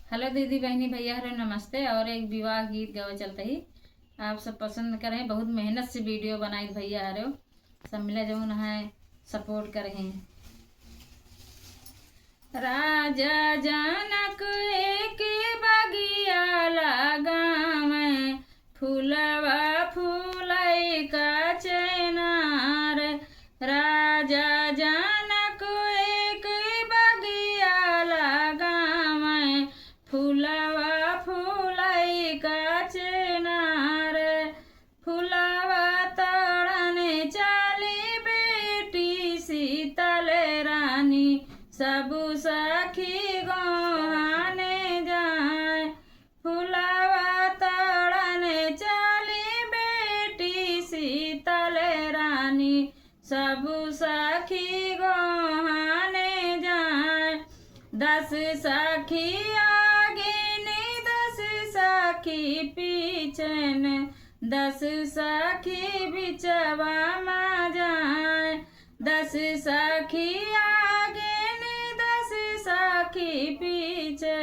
Hello दीदी बहनी भैया हरे नमस्ते। और एक विवाह गीत गावे चलते ही आप सब पसंद करें। बहुत मेहनत से वीडियो बनाई भैया हरे सब मिला जो है सपोर्ट करें। राजा जनक एक बगिया लगावे फूलवा फूलई का चेनार। राजा जनक एक बगिया लगावे फूलवा फूलई का चेनार। फूलवा तड़ने चाली बेटी शीतल रानी सबु सखी गोहाने जाए। फूलवा तड़ने चाली बेटी शीतल रानी सबु सखी गोहाने जाए। 10 सखी आगे ने 10 सखी पीछे ने 10 सखी बिचवा मा जाए। 10 सखी आगे ने 10 सखी पीछे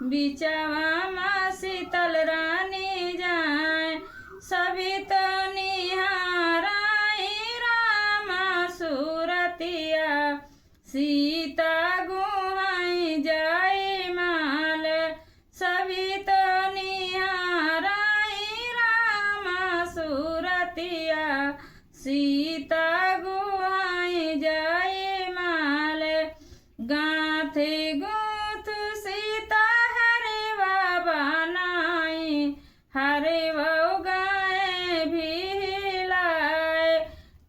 बिचवा मा शीतल रानी जाए। सभी तो निहाराई रामा सूरतिया सीता गुहाई जाए माल। सभी तो निहाराई रामा सूरतिया सीता गुहाई जाए माल। गाथे गुथ सीता हरवा बनाई हरवा गाए भी लाए।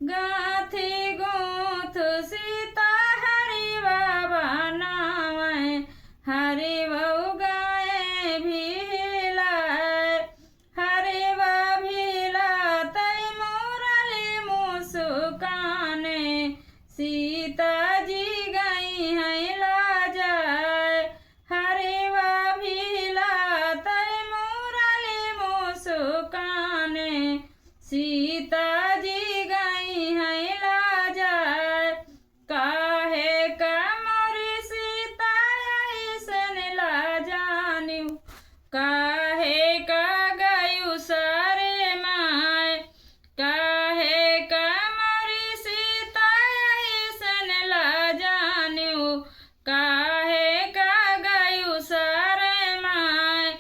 गाथे गुथ सीता हरवा बनाए हरवा गाए भी लाए। हरवा भी लाते मुरली मुस्काने सीता जी गई है ला जाए। हरवा भी लाते मुरली मुस्काने सीता जी गई है ला जाए। काहे का मोरी सीता ऐसन ला जानियो काहे का गयु सारे माय। काहे का मोरी सीता ऐसन ला जानियो काहे का गयु सारे माय।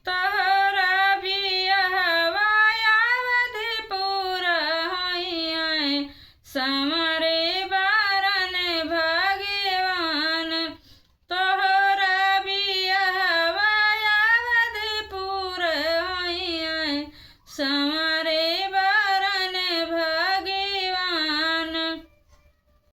तोहरा बियाहवा अवधपुर होइए समरे बारन भगवान। तोहरा बियाहवा अवधपुर होइए सम